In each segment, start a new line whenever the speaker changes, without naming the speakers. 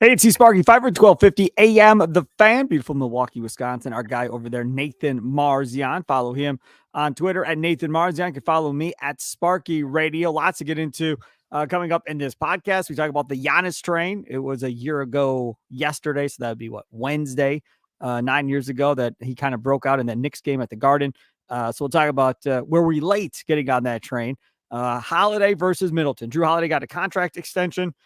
Hey, it's Sparky, Fifer, 1250 AM, The Fan, beautiful Milwaukee, Wisconsin. Our guy over there, Nathan Marzion. Follow him on Twitter at Nathan Marzion. You can follow me at Sparky Radio. Lots to get into coming up in this podcast. We talk about the Giannis train. It was a year ago yesterday, so that would be Wednesday, 9 years ago that he kind of broke out in that Knicks game at the Garden. So we'll talk about where we late getting on that train. Holiday versus Middleton. Drew Holiday got a contract extension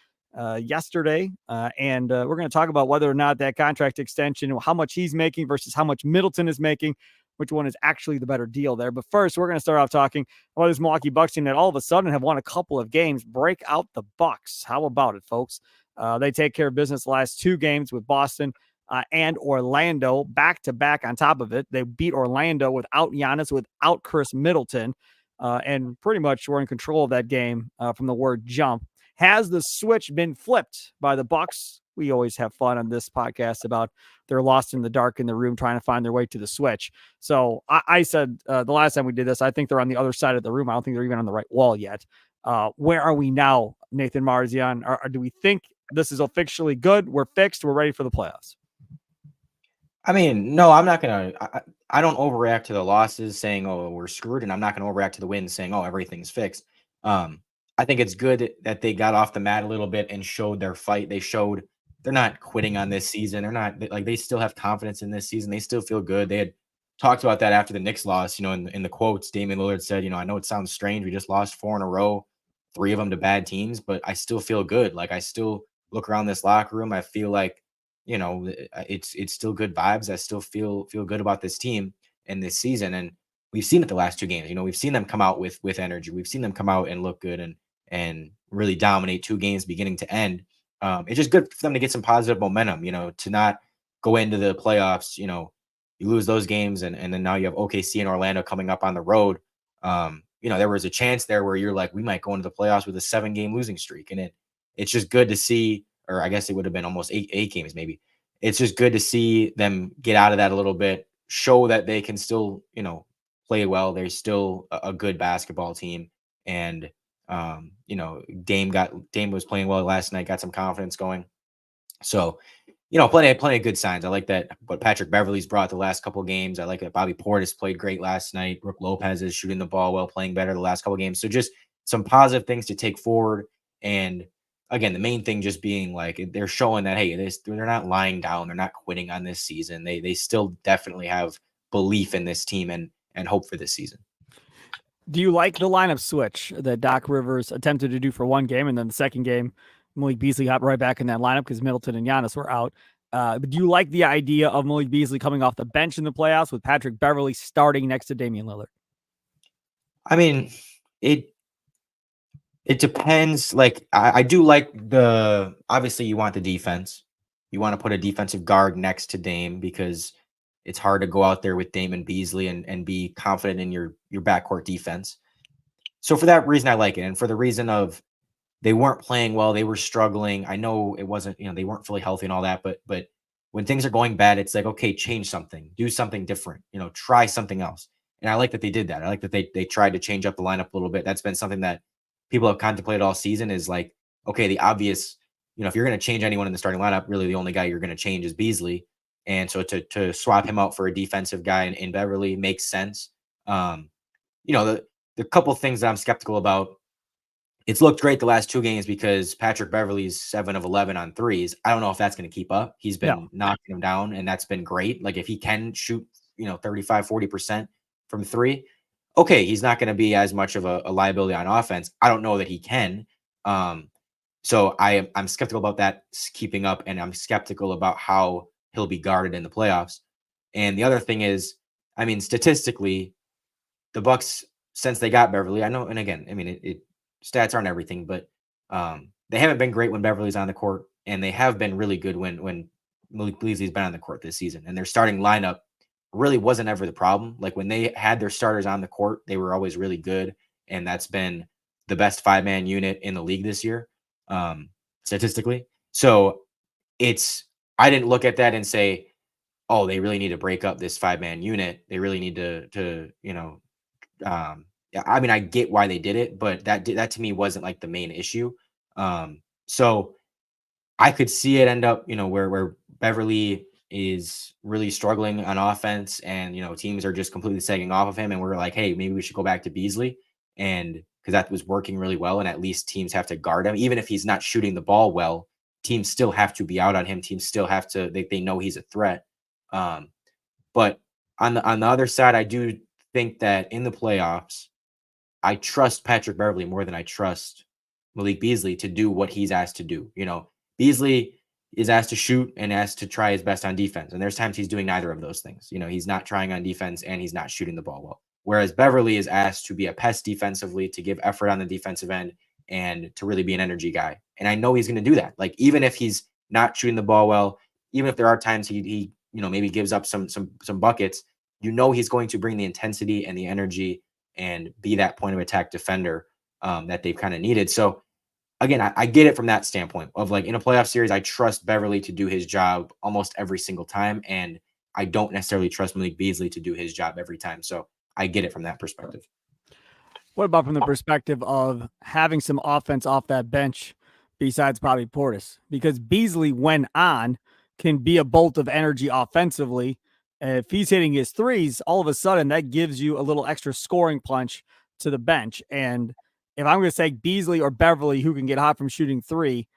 yesterday. And we're going to talk about whether or not that contract extension, how much he's making versus how much Middleton is making, which one is actually the better deal there. But first, we're going to start off talking about this Milwaukee Bucks team that all of a sudden have won a couple of games. Break out the Bucks. How about it, folks? They take care of business the last two games with Boston and Orlando back to back. On top of it, they beat Orlando without Giannis, without Chris Middleton, and pretty much were in control of that game from the word jump. Has the switch been flipped by the Bucks? We always have fun on this podcast about they're lost in the dark in the room trying to find their way to the switch. So I said the last time we did this, I think they're on the other side of the room. I don't think they're even on the right wall yet. Where are we now, Nathan Marzion? Or do we think this is officially good? We're fixed. We're ready for the playoffs.
I mean, no, I'm not going to – I don't overreact to the losses saying, oh, we're screwed, and I'm not going to overreact to the wins saying, oh, everything's fixed. I think it's good that they got off the mat a little bit and showed their fight. They showed they're not quitting on this season. They're not like they still have confidence in this season. They still feel good. They had talked about that after the Knicks loss. In the quotes, Damian Lillard said, I know it sounds strange. We just lost 4 in a row, 3 of them to bad teams, but I still feel good. Like I still look around this locker room. I feel like, it's still good vibes. I still feel good about this team and this season. And we've seen it the last 2 games. We've seen them come out with energy. We've seen them come out and look good and really dominate 2 games beginning to end. It's just good for them to get some positive momentum, to not go into the playoffs, you lose those games and then now you have OKC and Orlando coming up on the road. There was a chance there where you're like, we might go into the playoffs with a 7-game losing streak. And it's just good to see, or I guess it would have been almost 8 games maybe. It's just good to see them get out of that a little bit, show that they can still, play well. They're still a good basketball team. And Dame was playing well last night, got some confidence going. So, plenty of good signs. I like that what Patrick Beverley's brought the last couple of games. I like that Bobby Portis played great last night. Brook Lopez is shooting the ball well, playing better the last couple of games. So just some positive things to take forward. And again, the main thing just being like they're showing that, hey, they're not lying down. They're not quitting on this season. They still definitely have belief in this team and hope for this season.
Do you like the lineup switch that Doc Rivers attempted to do for one game, and then the second game, Malik Beasley got right back in that lineup because Middleton and Giannis were out? But do you like the idea of Malik Beasley coming off the bench in the playoffs with Patrick Beverley starting next to Damian Lillard?
I mean, it depends. Like, I do like obviously you want the defense. You want to put a defensive guard next to Dame because it's hard to go out there with Dame and Beasley and be confident in your backcourt defense. So for that reason, I like it. And for the reason of they weren't playing well, they were struggling. I know it wasn't, they weren't fully healthy and all that, but when things are going bad, it's like, okay, change something, do something different, try something else. And I like that they did that. I like that they tried to change up the lineup a little bit. That's been something that people have contemplated all season is like, okay, the obvious, if you're going to change anyone in the starting lineup, really the only guy you're going to change is Beasley. And so to swap him out for a defensive guy in Beverly makes sense. The couple things that I'm skeptical about, it's looked great the last 2 games because Patrick Beverly's 7 of 11 on threes. I don't know if that's going to keep up. He's been knocking them down, and that's been great. Like if he can shoot, 35, 40% from 3, okay, he's not going to be as much of a liability on offense. I don't know that he can. So I'm skeptical about that keeping up, and I'm skeptical about how he'll be guarded in the playoffs. And the other thing is, I mean, statistically, the Bucks, since they got Beverly, I know, and again, I mean, stats aren't everything, but they haven't been great when Beverly's on the court, and they have been really good when Malik Beasley's been on the court this season. And their starting lineup really wasn't ever the problem. Like when they had their starters on the court, they were always really good, and that's been the best 5-man unit in the league this year, statistically. So I didn't look at that and say, oh, they really need to break up this 5-man unit. They really need to I mean, I get why they did it, but that to me wasn't like the main issue. So I could see it end up, where Beverly is really struggling on offense and, teams are just completely sagging off of him. And we're like, hey, maybe we should go back to Beasley. And because that was working really well. And at least teams have to guard him. Even if he's not shooting the ball well, teams still have to be out on him. Teams still have to, they know he's a threat. But on the other side, I do think that in the playoffs, I trust Patrick Beverly more than I trust Malik Beasley to do what he's asked to do. Beasley is asked to shoot and asked to try his best on defense. And there's times he's doing neither of those things. He's not trying on defense and he's not shooting the ball well. Whereas Beverly is asked to be a pest defensively, to give effort on the defensive end, and to really be an energy guy. And I know he's going to do that. Like, even if he's not shooting the ball well, even if there are times he maybe gives up some buckets, he's going to bring the intensity and the energy and be that point of attack defender that they've kind of needed. So again, I get it from that standpoint of, like, in a playoff series, I trust Beverly to do his job almost every single time. And I don't necessarily trust Malik Beasley to do his job every time. So I get it from that perspective.
What about from the perspective of having some offense off that bench besides Bobby Portis? Because Beasley, when on, can be a bolt of energy offensively. If he's hitting his threes, all of a sudden that gives you a little extra scoring punch to the bench. And if I'm going to say Beasley or Beverly, who can get hot from shooting three,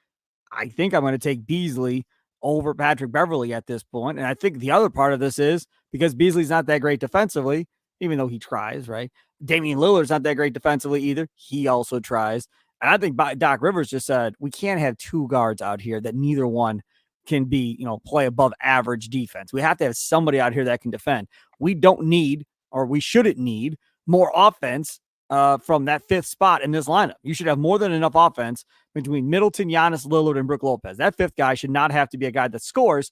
I think I'm going to take Beasley over Patrick Beverly at this point. And I think the other part of this is because Beasley's not that great defensively, even though he tries, right? Damian Lillard's not that great defensively either. He also tries. And I think Doc Rivers just said, we can't have two guards out here that neither one can be, play above average defense. We have to have somebody out here that can defend. We don't need, or we shouldn't need, more offense from that fifth spot in this lineup. You should have more than enough offense between Middleton, Giannis, Lillard, and Brook Lopez. That fifth guy should not have to be a guy that scores,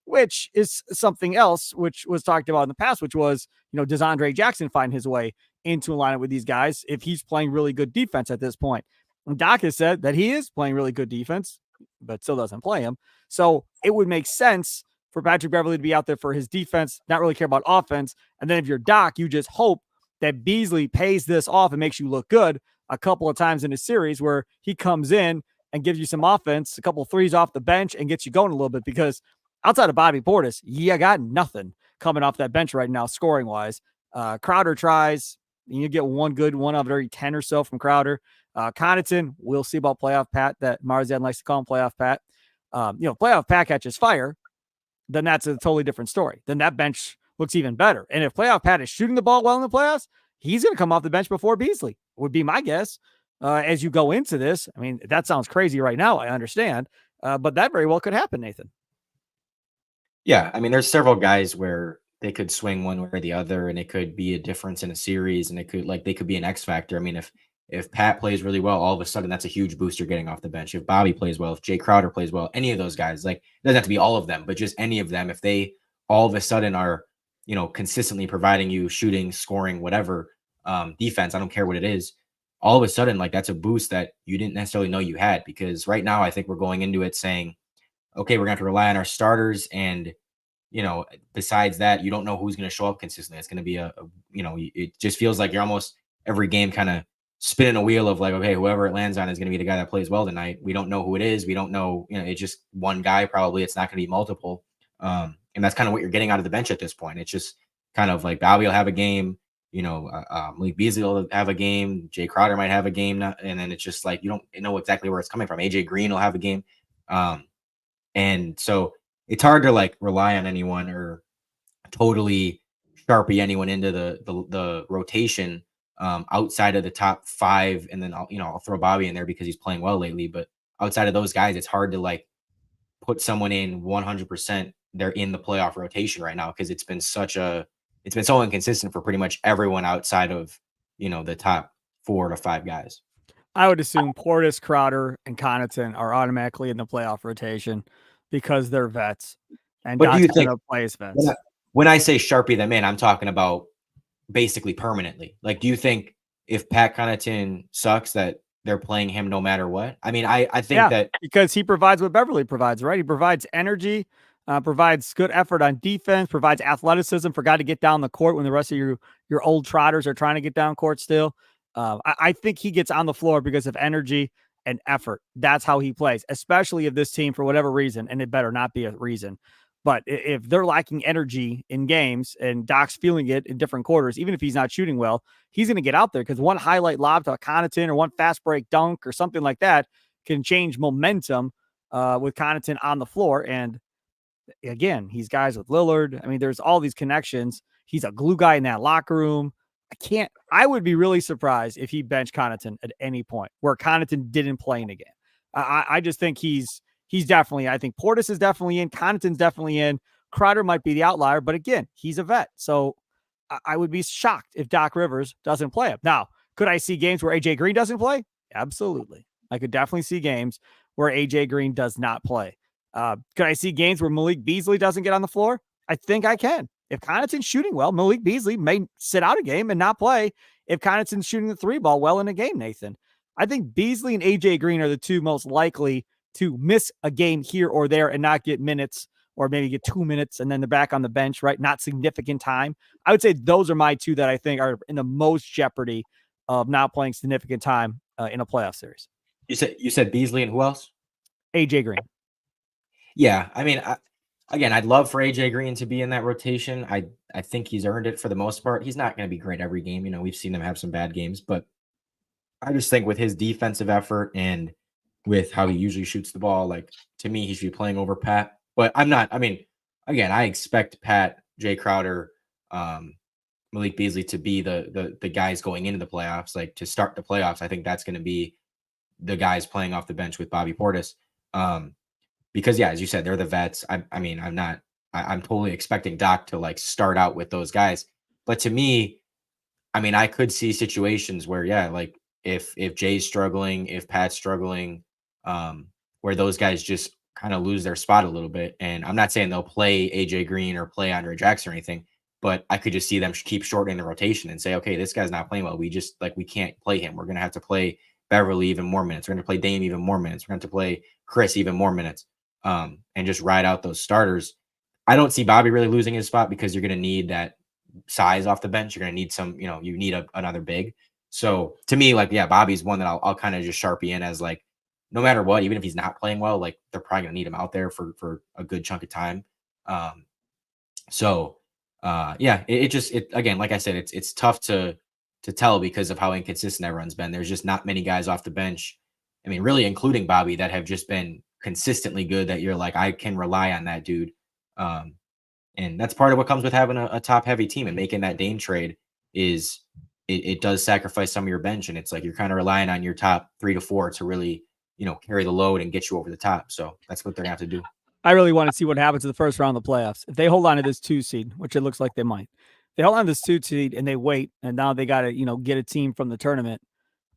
which is something else, which was talked about in the past, which was, does Andre Jackson find his way into a lineup with these guys if he's playing really good defense at this point? And Doc has said that he is playing really good defense, but still doesn't play him. So it would make sense for Patrick Beverly to be out there for his defense, not really care about offense. And then if you're Doc, you just hope that Beasley pays this off and makes you look good a couple of times in a series where he comes in and gives you some offense, a couple of threes off the bench, and gets you going a little bit. Because outside of Bobby Portis, you got nothing coming off that bench right now, scoring-wise. Crowder tries. You get one good one of every 10 or so from Crowder. Connaughton, we'll see about playoff Pat, that Marzion likes to call him playoff Pat. Playoff Pat catches fire, then that's a totally different story. Then that bench looks even better. And if playoff Pat is shooting the ball well in the playoffs, he's going to come off the bench before Beasley, would be my guess. As you go into this, I mean, that sounds crazy right now, I understand, but that very well could happen, Nathan.
Yeah, I mean, there's several guys where they could swing one way or the other, and it could be a difference in a series, and they could be an X factor. I mean, if Pat plays really well, all of a sudden that's a huge booster getting off the bench. If Bobby plays well, if Jay Crowder plays well, any of those guys, like, it doesn't have to be all of them, but just any of them, if they all of a sudden are, consistently providing you shooting, scoring, whatever, defense, I don't care what it is, all of a sudden, like, that's a boost that you didn't necessarily know you had. Because right now I think we're going into it saying, okay, we're going to have to rely on our starters. And, besides that, you don't know who's going to show up consistently. It's going to be it just feels like you're almost every game kind of spinning a wheel of, like, okay, whoever it lands on is going to be the guy that plays well tonight. We don't know who it is. We don't know, it's just one guy. Probably it's not going to be multiple. And that's kind of what you're getting out of the bench at this point. It's just kind of like Bobby will have a game, Malik Beasley will have a game, Jay Crowder might have a game, and then it's just like you don't know exactly where it's coming from. AJ Green will have a game. And so it's hard to, like, rely on anyone or totally Sharpie anyone into the rotation outside of the top five. And then I'll throw Bobby in there because he's playing well lately. But outside of those guys, it's hard to, like, put someone in 100%. They're in the playoff rotation right now because it's been so inconsistent for pretty much everyone outside of the top 4 to 5 guys.
I would assume Portis, Crowder, and Connaughton are automatically in the playoff rotation because they're vets. And
but do you think
plays vets?
When I say Sharpie them in, I'm talking about basically permanently. Like, do you think if Pat Connaughton sucks that they're playing him no matter what? I mean, I think that
because he provides what Beverly provides, right? He provides energy, provides good effort on defense, provides athleticism for a guy to get down the court when the rest of your old trotters are trying to get down court still. I think he gets on the floor because of energy and effort. That's how he plays, especially if this team, for whatever reason, and it better not be a reason, but if they're lacking energy in games and Doc's feeling it in different quarters, even if he's not shooting well, he's going to get out there because one highlight lob to Connaughton or one fast break dunk or something like that can change momentum with Connaughton on the floor. And again, he's guys with Lillard. I mean, there's all these connections. He's a glue guy in that locker room. I would be really surprised if he benched Connaughton at any point where Connaughton didn't play in a game. I just think he's definitely, I think Portis is definitely in. Connaughton's definitely in. Crowder might be the outlier, but again, he's a vet. So I would be shocked if Doc Rivers doesn't play him. Now, could I see games where AJ Green doesn't play? Absolutely. I could definitely see games where AJ Green does not play. Could I see games where Malik Beasley doesn't get on the floor? I think I can. If Connaughton's shooting well, Malik Beasley may sit out a game and not play if Connaughton's shooting the three ball well in a game, Nathan. I think Beasley and AJ Green are the two most likely to miss a game here or there and not get minutes, or maybe get 2 minutes and then they're back on the bench, right? Not significant time. I would say those are my two that I think are in the most jeopardy of not playing significant time in a playoff series.
You said Beasley and who else?
AJ Green.
Yeah, I mean, again, I'd love for AJ Green to be in that rotation. I think he's earned it for the most part. He's not going to be great every game. You know, we've seen him have some bad games, but I just think with his defensive effort and with how he usually shoots the ball, like, to me, he should be playing over Pat. But I'm not. I mean, again, I expect Pat, Jay Crowder, Malik Beasley to be the guys going into the playoffs, like to start the playoffs. I think that's going to be the guys playing off the bench with Bobby Portis. Because yeah, as you said, they're the vets. I'm totally expecting Doc to like start out with those guys. But to me, I mean, I could see situations where, yeah, like if Jay's struggling, if Pat's struggling, where those guys just kind of lose their spot a little bit. And I'm not saying they'll play AJ Green or play Andre Jackson or anything, but I could just see them keep shortening the rotation and say, okay, this guy's not playing well. We can't play him. We're going to have to play Beverly even more minutes. We're going to play Dame even more minutes. We're going to have to play Chris even more minutes. And just ride out those starters. I don't see Bobby really losing his spot because you're going to need that size off the bench. You're going to need some, you need another big. So to me, like, yeah, Bobby's one that I'll kind of just Sharpie in as like, no matter what, even if he's not playing well, like they're probably going to need him out there for a good chunk of time. Yeah, it again, like I said, it's tough to tell because of how inconsistent everyone's been. There's just not many guys off the bench. I mean, really including Bobby that have just been consistently good that you're like, I can rely on that dude. And that's part of what comes with having a top heavy team, and making that Dame trade is it does sacrifice some of your bench. And it's like, you're kind of relying on your top 3 to 4 to really, carry the load and get you over the top. So that's what they're gonna have to do.
I really want to see what happens in the first round of the playoffs. If they hold on to this 2 seed, which it looks like they might, they hold on to this 2 seed and they wait, and now they got to, get a team from the tournament,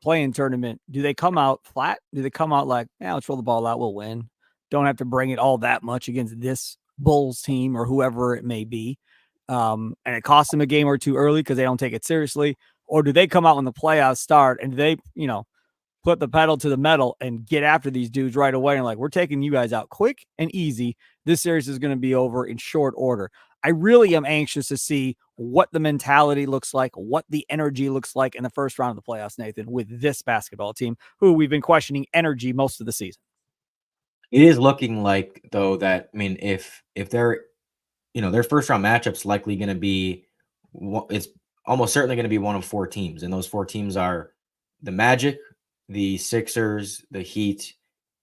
playing tournament. Do they come out flat? Do they come out like, yeah, let's roll the ball out, we'll win? Don't have to bring it all that much against this Bulls team or whoever it may be. And it costs them a game or two early because they don't take it seriously. Or do they come out when the playoffs start and they, put the pedal to the metal and get after these dudes right away and like, we're taking you guys out quick and easy. This series is going to be over in short order. I really am anxious to see what the mentality looks like, what the energy looks like in the first round of the playoffs, Nathan, with this basketball team, who we've been questioning energy most of the season.
It is looking like, though, that, I mean, if they're, their first round matchups likely going to be, it's almost certainly going to be one of 4 teams. And those 4 teams are the Magic, the Sixers, the Heat,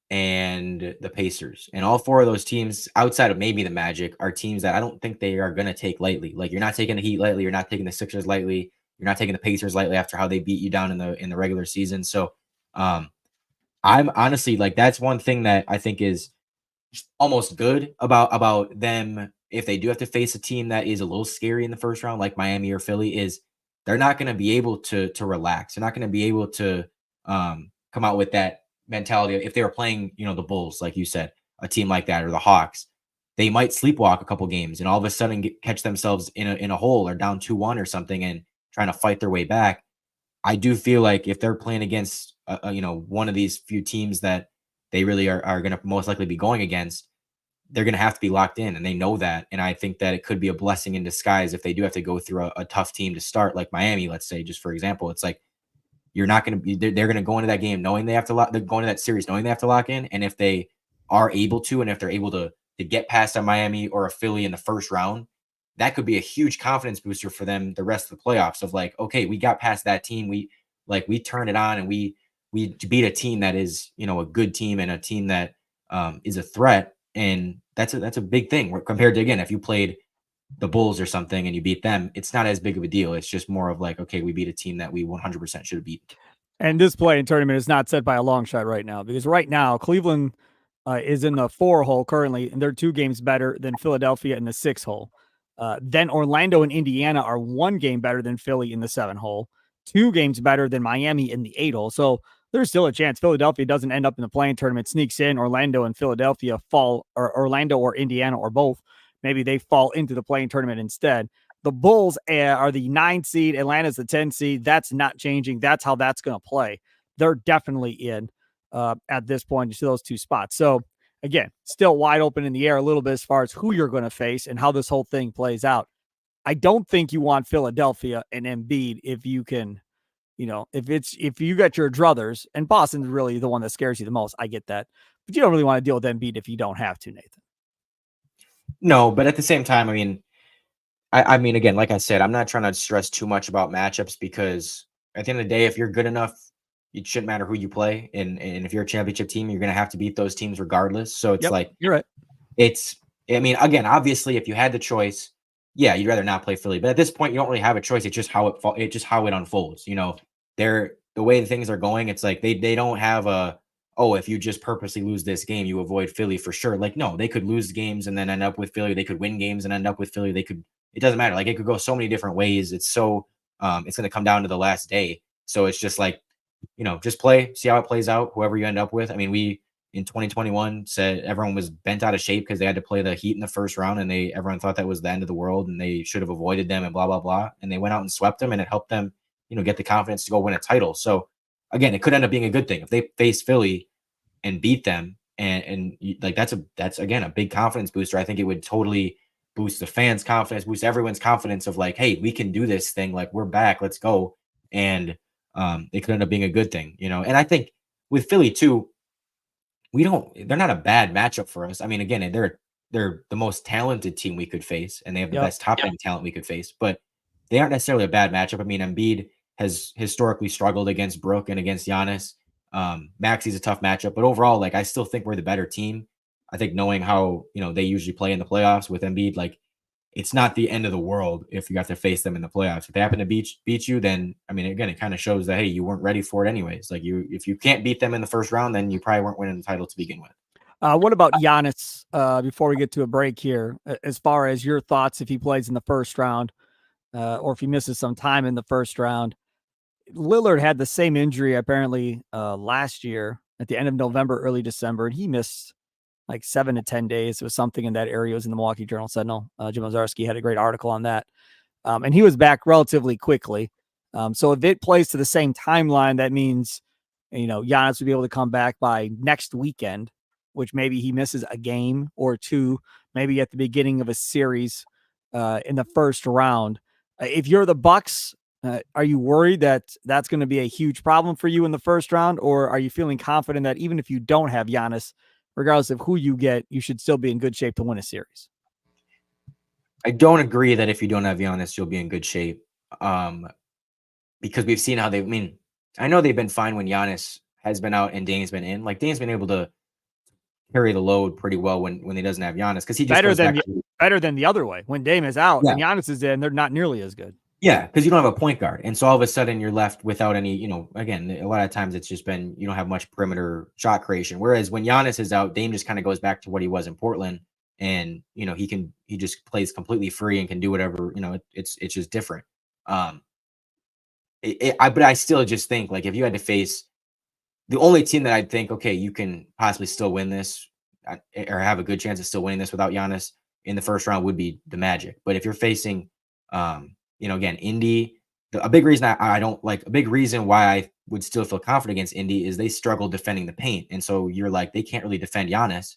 and the Pacers. And all 4 of those teams, outside of maybe the Magic, are teams that I don't think they are going to take lightly. Like, you're not taking the Heat lightly. You're not taking the Sixers lightly. You're not taking the Pacers lightly after how they beat you down in the regular season. So I'm honestly, like, that's one thing that I think is almost good about them. If they do have to face a team that is a little scary in the first round, like Miami or Philly, is they're not going to be able to relax. They're not going to be able to come out with that mentality. If they were playing, the Bulls, like you said, a team like that, or the Hawks, they might sleepwalk a couple games and all of a sudden catch themselves in a hole or down 2-1 or something and trying to fight their way back. I do feel like if they're playing against, one of these few teams that they really are going to most likely be going against, they're going to have to be locked in, and they know that. And I think that it could be a blessing in disguise if they do have to go through a tough team to start, like Miami, let's say, just for example. It's like, you're not going to be, they're going to go into that game knowing they have to lock, they're going to that series knowing they have to lock in. And if they are able to, and if they're able to get past a Miami or a Philly in the first round, that could be a huge confidence booster for them the rest of the playoffs of like, okay, we got past that team. We turned it on and we beat a team that is, a good team and a team that is a threat. And that's a big thing compared to, again, if you played the Bulls or something and you beat them, it's not as big of a deal. It's just more of like, okay, we beat a team that we 100% should have beat.
And this play-in tournament is not set by a long shot right now, because right now Cleveland is in the 4 hole currently, and they're 2 games better than Philadelphia in the 6 hole. Then Orlando and Indiana are 1 game better than Philly in the 7 hole, 2 games better than Miami in the 8 hole. So there's still a chance Philadelphia doesn't end up in the play-in tournament, sneaks in. Orlando and Philadelphia fall, or Orlando or Indiana or both. Maybe they fall into the play-in tournament instead. The Bulls are the 9 seed. Atlanta's the 10 seed. That's not changing. That's how that's going to play. They're definitely in at this point. You see those 2 spots. So again, still wide open in the air a little bit as far as who you're going to face and how this whole thing plays out. I don't think you want Philadelphia and Embiid if you can, if you got your druthers, and Boston's really the one that scares you the most. I get that. But you don't really want to deal with Embiid if you don't have to, Nathan.
No, but at the same time, I mean, again, like I said, I'm not trying to stress too much about matchups because at the end of the day, if you're good enough, it shouldn't matter who you play. And if you're a championship team, you're going to have to beat those teams regardless. So it's like,
you're right.
Again, obviously, if you had the choice, yeah, you'd rather not play Philly. But at this point, you don't really have a choice. It's just how it unfolds. The way things are going, it's like they don't have if you just purposely lose this game, you avoid Philly for sure. Like, no, they could lose games and then end up with Philly. They could win games and end up with Philly. It doesn't matter. Like, it could go so many different ways. It's so it's going to come down to the last day. So it's just like, just play, see how it plays out, whoever you end up with. I mean, we in 2021 said everyone was bent out of shape because they had to play the Heat in the first round, and everyone thought that was the end of the world and they should have avoided them and blah, blah, blah. And they went out and swept them, and it helped them, get the confidence to go win a title. So again, it could end up being a good thing if they face Philly and beat them. And like, that's again, a big confidence booster. I think it would totally boost the fans' confidence, boost everyone's confidence of like, hey, we can do this thing. Like, we're back, let's go. And it could end up being a good thing, And I think with Philly too, they're not a bad matchup for us. I mean, again, they're the most talented team we could face, and they have the best top end talent we could face, but they aren't necessarily a bad matchup. I mean, Embiid has historically struggled against Brook and against Giannis. Maxi's a tough matchup, but overall, like, I still think we're the better team. I think knowing how, they usually play in the playoffs with Embiid, like, it's not the end of the world if you got to face them in the playoffs. If they happen to beat you, then, I mean, again, it kind of shows that, hey, you weren't ready for it anyways. Like, if you can't beat them in the first round, then you probably weren't winning the title to begin with.
What about Giannis before we get to a break here, as far as your thoughts if he plays in the first round or if he misses some time in the first round? Lillard had the same injury apparently last year at the end of November, early December, and he missed like 7 to 10 days. It was something in that area. It was in the Milwaukee Journal-Sentinel. Jim Ozarski had a great article on that. And he was back relatively quickly. So if it plays to the same timeline, that means, Giannis would be able to come back by next weekend, which maybe he misses a game or 2, maybe at the beginning of a series in the first round. If you're the Bucks, are you worried that that's going to be a huge problem for you in the first round? Or are you feeling confident that even if you don't have Giannis, regardless of who you get, you should still be in good shape to win a series?
I don't agree that if you don't have Giannis, you'll be in good shape. Because we've seen how I know they've been fine when Giannis has been out and Dame's been in. Like, Dame's been able to carry the load pretty well when he doesn't have Giannis, because he just
better than the other way. When Dame is out and Giannis is in, they're not nearly as good.
Yeah, because you don't have a point guard. And so all of a sudden you're left without any, again, a lot of times it's just been, you don't have much perimeter shot creation. Whereas when Giannis is out, Dame just kind of goes back to what he was in Portland. And, he just plays completely free and can do whatever, it's just different. But I still just think, like, if you had to face the only team that I'd think, okay, you can possibly still win this or have a good chance of still winning this without Giannis in the first round would be the Magic. But if you're facing, again, Indy, a big reason a big reason why I would still feel confident against Indy is they struggle defending the paint. And so you're like, they can't really defend Giannis.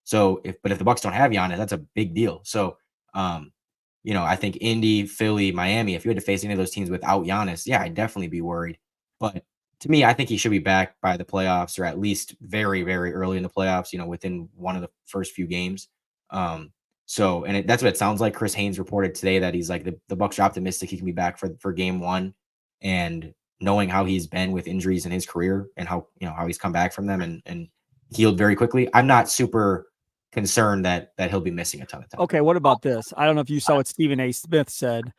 So if the Bucks don't have Giannis, that's a big deal. So, I think Indy, Philly, Miami, if you had to face any of those teams without Giannis, yeah, I'd definitely be worried. But to me, I think he should be back by the playoffs, or at least very, very early in the playoffs, within one of the first few games. So, and that's what it sounds like. Chris Haynes reported today that he's like, the Bucks are optimistic he can be back for game one. And knowing how he's been with injuries in his career and how he's come back from them and healed very quickly, I'm not super concerned that he'll be missing a ton of time.
Okay, what about this? I don't know if you saw what Stephen A. Smith said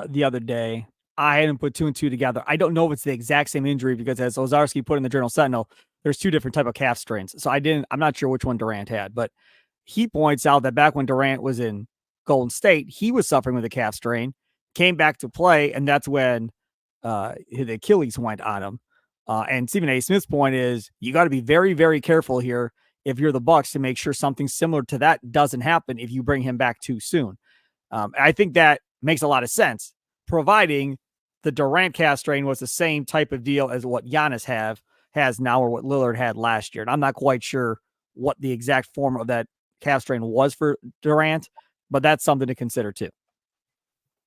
the other day. I hadn't put 2 and 2 together. I don't know if it's the exact same injury because, as Ozarski put in the Journal Sentinel, there's 2 different type of calf strains. So I'm not sure which one Durant had, but he points out that back when Durant was in Golden State, he was suffering with a calf strain, came back to play, and that's when the Achilles went on him. And Stephen A. Smith's point is you got to be very, very careful here if you're the Bucks to make sure something similar to that doesn't happen if you bring him back too soon. I think that makes a lot of sense, providing the Durant calf strain was the same type of deal as what Giannis has now or what Lillard had last year. And I'm not quite sure what the exact form of that calf strain was for Durant, but that's something to consider too.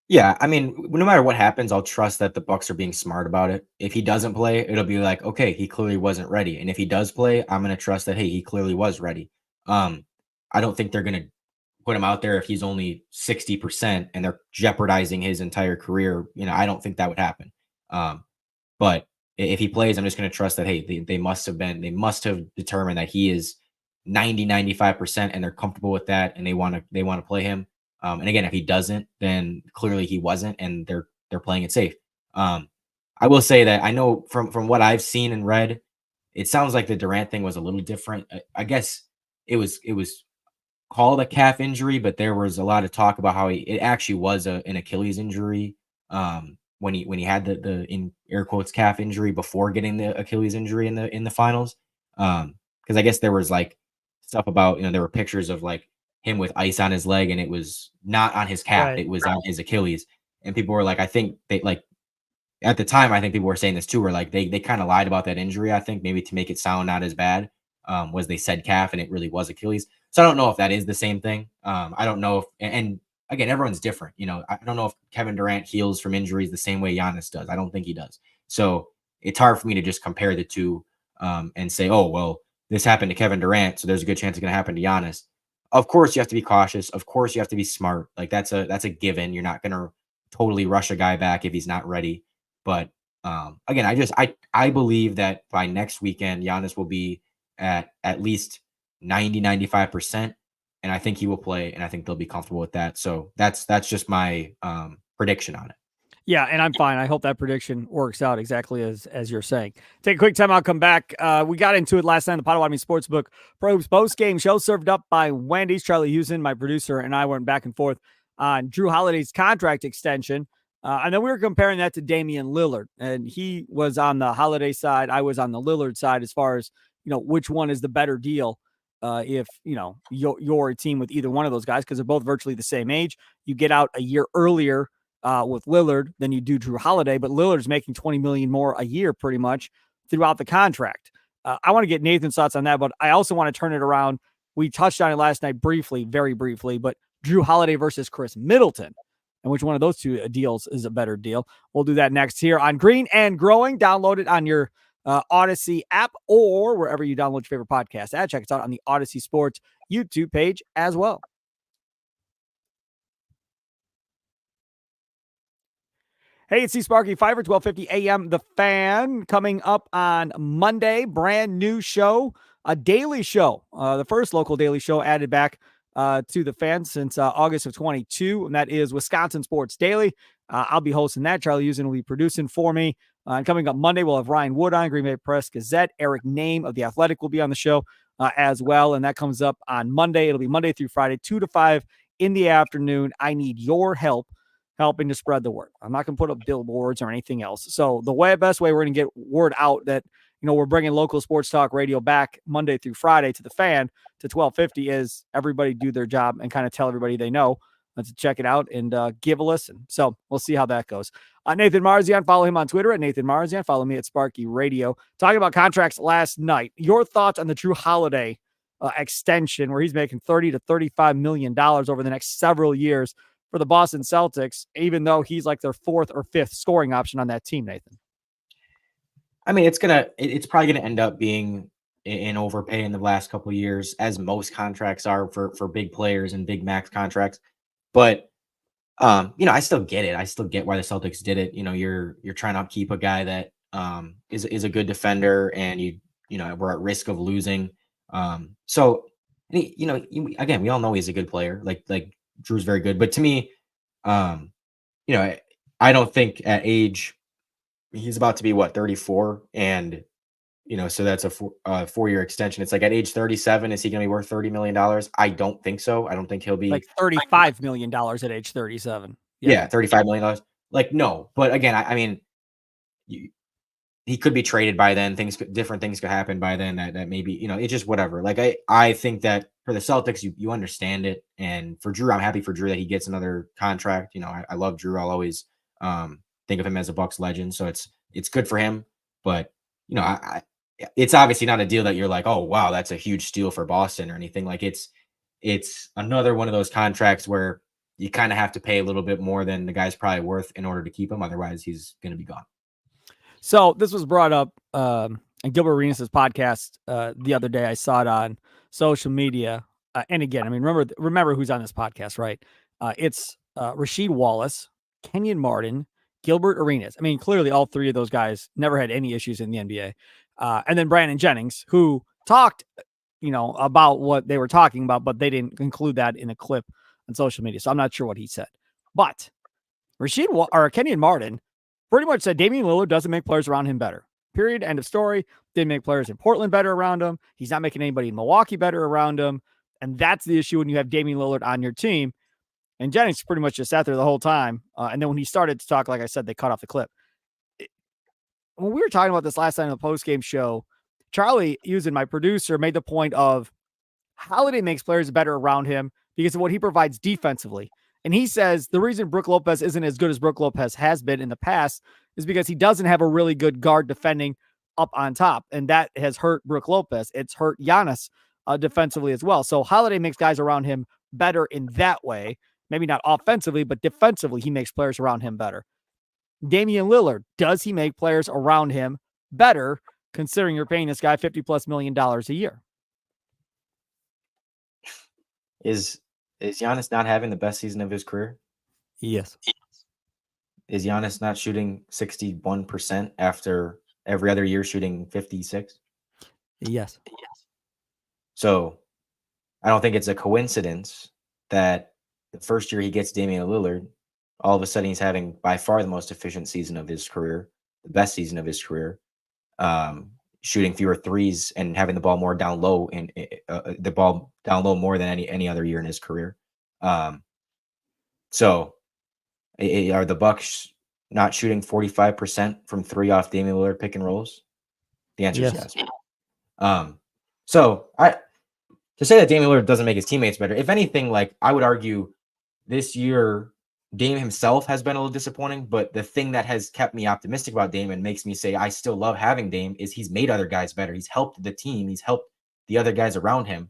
Yeah, I mean, no matter what happens, I'll trust that the Bucks are being smart about it. If he doesn't play, it'll be like, okay, he clearly wasn't ready. And if he does play, I'm going to trust that, hey, he clearly was ready. I don't think they're going to put him out there if he's only 60% and they're jeopardizing his entire career. I don't think that would happen. But if he plays, I'm just going to trust that, hey, they must have determined that he is 95% and they're comfortable with that and they want to play him. And again, if he doesn't, then clearly he wasn't, and they're playing it safe. I will say that I know from what I've seen and read, it sounds like the Durant thing was a little different. I guess it was called a calf injury, but there was a lot of talk about how it actually was an Achilles injury. When he had the in air quotes calf injury before getting the Achilles injury in the finals. Because I guess there was like stuff about there were pictures of like him with ice on his leg, and it was not on his calf,
Right.
it was on his Achilles. And people were like, I think they like at the time, I think people were saying this too, where like they kind of lied about that injury, I think, maybe to make it sound not as bad. Was they said calf and it really was Achilles. So I don't know if that is the same thing. I don't know if, and again, everyone's different. I don't know if Kevin Durant heals from injuries the same way Giannis does. I don't think he does. So it's hard for me to just compare the two and say, oh, well, this happened to Kevin Durant, so there's a good chance it's going to happen to Giannis. Of course, you have to be cautious. Of course, you have to be smart. Like that's a given. You're not going to totally rush a guy back if he's not ready. But again, I believe that by next weekend, Giannis will be at least 95%. And I think he will play, and I think they'll be comfortable with that. So that's just my prediction on it.
Yeah, and I'm fine. I hope that prediction works out exactly as you're saying. Take a quick time. I'll come back. We got into it last night in the Potawatomi Sportsbook Probes post-game show served up by Wendy's. Charlie Houston, my producer, and I went back and forth on Drew Holiday's contract extension. And then we were comparing that to Damian Lillard. And he was on the Holiday side. I was on the Lillard side as far as, which one is the better deal if, you're a team with either one of those guys, because they're both virtually the same age. You get out a year earlier with Lillard than you do Drew Holiday, but Lillard's making $20 million more a year pretty much throughout the contract. I want to get Nathan's thoughts on that, but I also want to turn it around. We touched on it last night briefly, very briefly, but Drew Holiday versus Chris Middleton, and which one of those two deals is a better deal. We'll do that next here on Green and Growing. Download it on your Odyssey app or wherever you download your favorite podcast at. Check us out on the Odyssey Sports YouTube page as well. Hey, it's Sparky, Fifer, 1250 a.m. The Fan, coming up on Monday. Brand new show, a daily show. The first local daily show added back to the Fan since August of 22, and that is Wisconsin Sports Daily. I'll be hosting that. Charlie Houston will be producing for me. And coming up Monday, we'll have Ryan Wood on, Green Bay Press Gazette. Eric Name of The Athletic will be on the show as well, and that comes up on Monday. It'll be Monday through Friday, 2 to 5 in the afternoon. I need your help helping to spread the word. I'm not going to put up billboards or anything else. So the best way we're going to get word out that, we're bringing local sports talk radio back Monday through Friday to the Fan to 1250 is everybody do their job and kind of tell everybody they know to check it out and give a listen. So we'll see how that goes. Nathan Marzion, follow him on Twitter at Nathan Marzion. Follow me at Sparky Radio. Talking about contracts last night. Your thoughts on the Drew Holiday extension where he's making $30 to $35 million over the next several years for the Boston Celtics, even though he's like their fourth or fifth scoring option on that team, Nathan?
I mean, it's probably gonna end up being an overpay in the last couple of years, as most contracts are for big players and big max contracts. But I still get it. I still get why the Celtics did it. You're trying to keep a guy that is a good defender, and we're at risk of losing. So again, we all know he's a good player. Like Drew's very good, but to me, um, you know, I don't think at age he's about to be what 34, and so that's a 4-year extension. It's like at age 37, is he going to be worth $30 million? I don't think so. I don't think he'll be
Like $35 million at age 37.
yeah, $35 million. Like no, but again, I mean, you, he could be traded by then. Different things could happen by then. That maybe it's just whatever. Like I think that for the Celtics, you understand it, and for Drew, I'm happy for Drew that he gets another contract. I love Drew. I'll always think of him as a Bucks legend, so it's good for him. But it's obviously not a deal that you're like, oh wow, that's a huge steal for Boston or anything. Like it's another one of those contracts where you kind of have to pay a little bit more than the guy's probably worth in order to keep him. Otherwise, he's going to be gone.
So this was brought up in Gilbert Arenas' podcast the other day. I saw it on social media. And again, I mean, remember who's on this podcast, right? It's Rasheed Wallace, Kenyon Martin, Gilbert Arenas. I mean, clearly all three of those guys never had any issues in the NBA. And then Brandon Jennings, who talked, about what they were talking about, but they didn't include that in a clip on social media. So I'm not sure what he said. But Kenyon Martin pretty much said Damian Lillard doesn't make players around him better. Period. End of story. Didn't make players in Portland better around him. He's not making anybody in Milwaukee better around him. And that's the issue when you have Damian Lillard on your team. And Jennings pretty much just sat there the whole time. And then when he started to talk, like I said, they cut off the clip. When we were talking about this last night on the postgame show, Charlie, using my producer, made the point of Holiday makes players better around him because of what he provides defensively. And he says the reason Brook Lopez isn't as good as Brook Lopez has been in the past is because he doesn't have a really good guard defending up on top. And that has hurt Brook Lopez. It's hurt Giannis defensively as well. So Holiday makes guys around him better in that way. Maybe not offensively, but defensively, he makes players around him better. Damian Lillard, does he make players around him better, considering you're paying this guy $50+ million a year?
Is Giannis not having the best season of his career?
Yes.
Is Giannis not shooting 61% after every other year shooting 56?
Yes.
So I don't think it's a coincidence that the first year he gets Damian Lillard, all of a sudden he's having by far the most efficient season of his career, the best season of his career, shooting fewer threes and having the ball more down low, and the ball down low more than any other year in his career. So are the Bucks not shooting 45% from three off Damian Lillard pick and rolls? The answer is yes. So to say that Damian Lillard doesn't make his teammates better, if anything, like I would argue this year, Dame himself has been a little disappointing, but the thing that has kept me optimistic about Dame and makes me say I still love having Dame is he's made other guys better. He's helped the team. He's helped the other guys around him.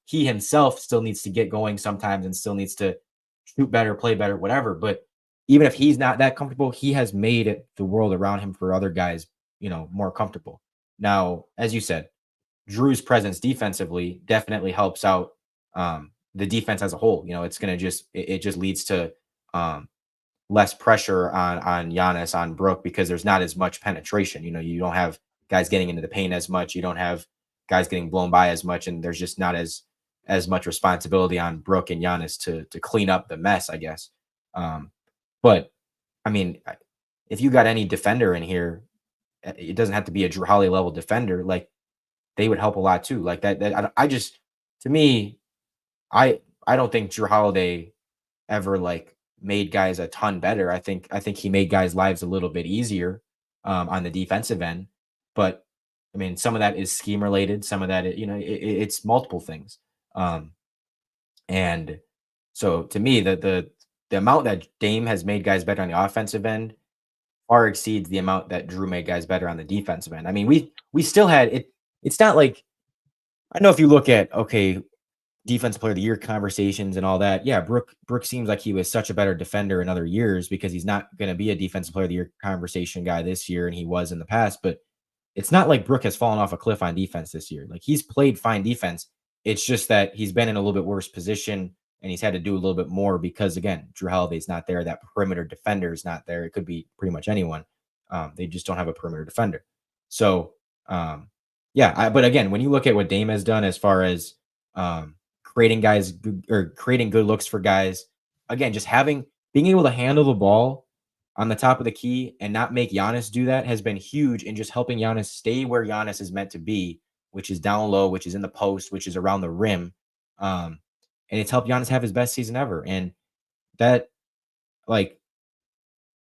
He himself still needs to get going sometimes and still needs to shoot better, play better, whatever. But even if he's not that comfortable, he has made the world around him for other guys, more comfortable. Now, as you said, Drew's presence defensively definitely helps out the defense as a whole. It's going to it just leads to less pressure on Giannis, on Brook, because there's not as much penetration. You don't have guys getting into the paint as much. You don't have guys getting blown by as much, and there's just not as much responsibility on Brook and Giannis to clean up the mess, I guess. But I mean, if you got any defender in here, it doesn't have to be a Drew Holiday level defender. Like they would help a lot too. Like that I just, to me, I don't think Drew Holiday ever like made guys a ton better. I think he made guys' lives a little bit easier on the defensive end. But I mean, some of that is scheme related. Some of that, it's multiple things. And so to me, the amount that Dame has made guys better on the offensive end far exceeds the amount that Drew made guys better on the defensive end. I mean, we still had it. It's not like, I know if you look at, okay, defensive player of the year conversations and all that. Yeah, Brook seems like he was such a better defender in other years because he's not going to be a defensive player of the year conversation guy this year, and he was in the past. But it's not like Brook has fallen off a cliff on defense this year. Like, he's played fine defense. It's just that he's been in a little bit worse position and he's had to do a little bit more because, again, Drew Holiday's not there. That perimeter defender is not there. It could be pretty much anyone. They just don't have a perimeter defender. So, but again, when you look at what Dame has done as far as creating good looks for guys, again, just being able to handle the ball on the top of the key and not make Giannis do that has been huge in just helping Giannis stay where Giannis is meant to be, which is down low, which is in the post, which is around the rim. And it's helped Giannis have his best season ever. And that, like,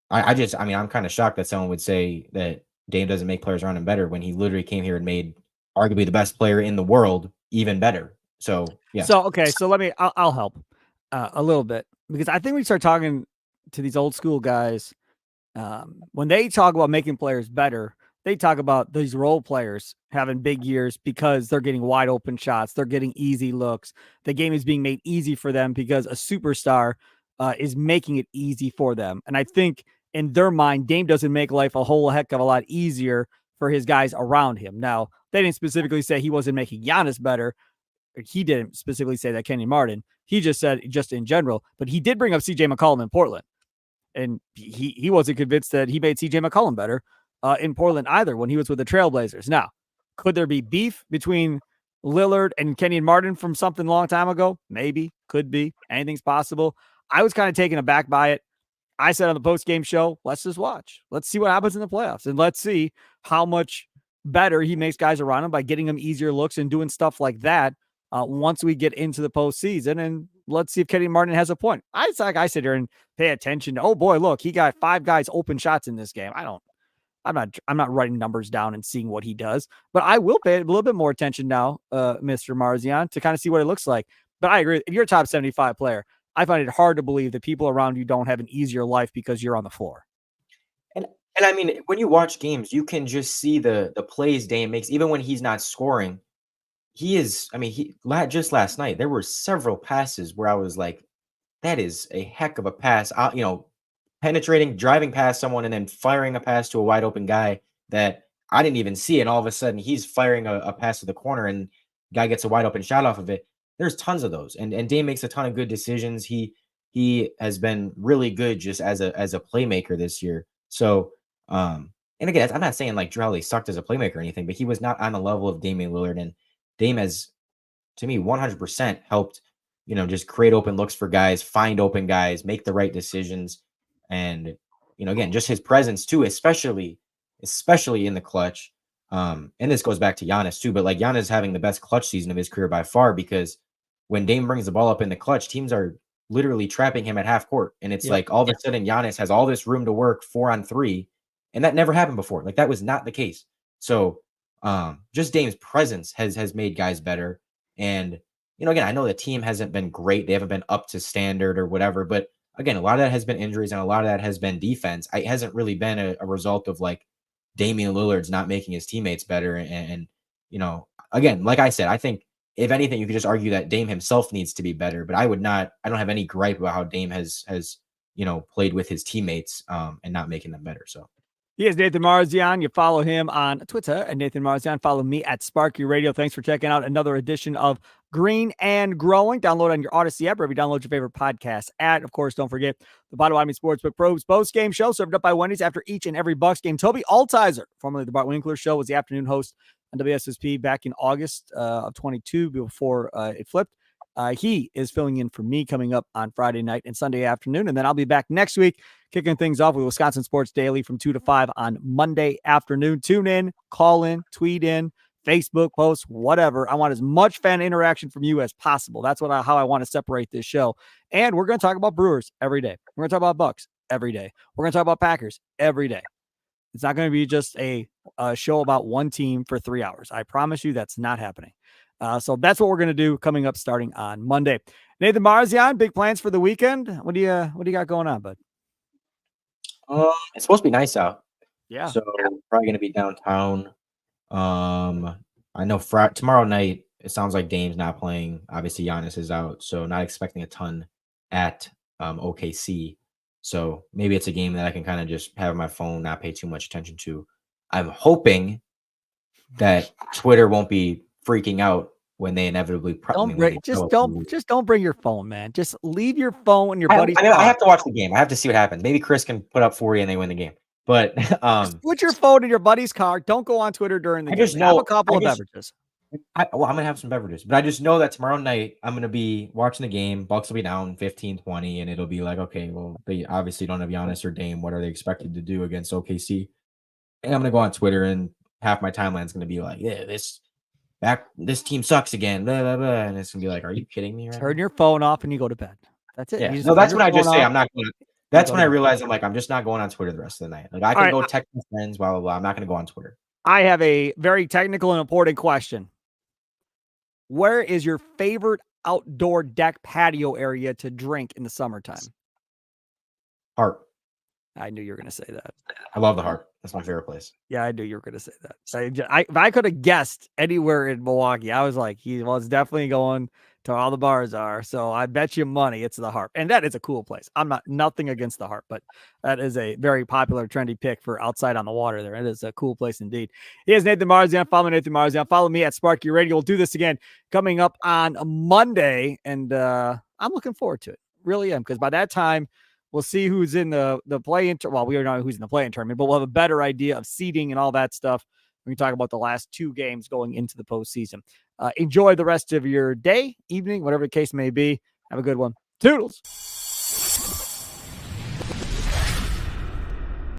I'm kind of shocked that someone would say that Dame doesn't make players around him better when he literally came here and made arguably the best player in the world even better. So, yeah.
So, okay. So I'll help a little bit, because I think we start talking to these old school guys. When they talk about making players better, they talk about these role players having big years because they're getting wide open shots. They're getting easy looks. The game is being made easy for them because a superstar is making it easy for them. And I think in their mind, Dame doesn't make life a whole heck of a lot easier for his guys around him. Now, they didn't specifically say he wasn't making Giannis better. He didn't specifically say that, Kenyon Martin. He just said just in general, but he did bring up CJ McCollum in Portland. And he wasn't convinced that he made CJ McCollum better in Portland either when he was with the Trailblazers. Now, could there be beef between Lillard and Kenyon Martin from something long time ago? Maybe. Could be. Anything's possible. I was kind of taken aback by it. I said on the post-game show, let's just watch. Let's see what happens in the playoffs. And let's see how much better he makes guys around him by getting them easier looks and doing stuff like that once we get into the postseason. And let's see if Kenyon Martin has a point. It's like I sit here and pay attention to, oh boy, look, he got 5 guys open shots in this game. I'm not writing numbers down and seeing what he does, but I will pay a little bit more attention now, Mr. Marzion, to kind of see what it looks like. But I agree. If you're a top 75 player, I find it hard to believe that people around you don't have an easier life because you're on the floor.
And I mean, when you watch games, you can just see the plays Dame makes, even when he's not scoring. Just last night, there were several passes where I was like, that is a heck of a pass. Penetrating, driving past someone, and then firing a pass to a wide open guy that I didn't even see. And all of a sudden, he's firing a pass to the corner, and guy gets a wide open shot off of it. There's tons of those, and Dame makes a ton of good decisions. He has been really good just as a playmaker this year. So, and again, I'm not saying like Drew Holiday sucked as a playmaker or anything, but he was not on the level of Damian Lillard, and Dame has, to me, 100% helped, just create open looks for guys, find open guys, make the right decisions. And, again, just his presence too, especially in the clutch. And this goes back to Giannis too, but like Giannis having the best clutch season of his career by far, because when Dame brings the ball up in the clutch, teams are literally trapping him at half court. And it's like all of a sudden Giannis has all this room to work 4-on-3. And that never happened before. Like, that was not the case. So just Dame's presence has made guys better. And, again, I know the team hasn't been great. They haven't been up to standard or whatever, but again, a lot of that has been injuries and a lot of that has been defense. It hasn't really been a result of like Damian Lillard's not making his teammates better. And again, like I said, I think if anything, you could just argue that Dame himself needs to be better, but I don't have any gripe about how Dame has played with his teammates and not making them better. So.
He is Nathan Marzion. You follow him on Twitter at Nathan Marzion. Follow me at Sparky Radio. Thanks for checking out another edition of Green and Growing. Download on your Odyssey app, wherever you download your favorite podcast at. Of course, don't forget the Potawatomi Sportsbook Pros post-game show served up by Wendy's after each and every Bucks game. Toby Altizer, formerly the Bart Winkler Show, was the afternoon host on WSSP back in August of 22 before it flipped. He is filling in for me coming up on Friday night and Sunday afternoon. And then I'll be back next week, kicking things off with Wisconsin Sports Daily from 2 to 5 on Monday afternoon. Tune in, call in, tweet in, Facebook posts, whatever. I want as much fan interaction from you as possible. That's how I want to separate this show. And we're going to talk about Brewers every day. We're going to talk about Bucks every day. We're going to talk about Packers every day. It's not going to be just a show about one team for 3 hours. I promise you that's not happening. So that's what we're going to do coming up starting on Monday. Nathan Marzion, big plans for the weekend. What do you got going on, bud?
It's supposed to be nice out.
Yeah.
So probably going to be downtown. I know tomorrow night It sounds like Dame's not playing. Obviously, Giannis is out, so not expecting a ton at OKC. So maybe it's a game that I can kind of just have my phone, not pay too much attention to. I'm hoping that Twitter won't be freaking out when they inevitably
don't bring your phone, man. Just leave your phone in your buddy's car.
I have to watch the game. I have to see what happens. Maybe Chris can put up 40 and they win the game. But
just put your phone in your buddy's car. Don't go on Twitter during the game.
Just know,
have a couple of beverages.
I'm gonna have some beverages, but I just know that tomorrow night I'm gonna be watching the game. Bucks will be down 15-20, and it'll be like, okay, well, they obviously don't have Giannis or Dame. What are they expected to do against OKC? And I'm gonna go on Twitter, and half my timeline is gonna be like, yeah, this team sucks again, blah blah blah, and it's gonna be like, are you kidding me?
Turn your phone off and you go to bed. That's it.
Yeah. No, that's when I just say I'm not going. That's when I realize I'm just not going on Twitter the rest of the night. Like I can go text my friends, blah blah blah. I'm not gonna go on Twitter.
I have a very technical and important question. Where is your favorite outdoor deck patio area to drink in the summertime?
Heart.
I knew you were going to say that.
I love the Heart. That's my favorite place.
Yeah, I knew you were going to say that. If I could have guessed anywhere in Milwaukee, I was like, it's definitely going to where all the bars are. So I bet you money it's the Harp. And that is a cool place. I'm nothing against the Harp, but that is a very popular, trendy pick for outside on the water there. It is a cool place indeed. He is Nathan Marzion. Follow Nathan Marzion. Follow me at Sparky Radio. We'll do this again coming up on Monday. And I'm looking forward to it. Really am. Because by that time, we'll see who's in the play-in. Well, we don't know who's in the play-in tournament, but we'll have a better idea of seeding and all that stuff. We can talk about the last two games going into the postseason. Enjoy the rest of your day, evening, whatever the case may be. Have a good one. Toodles.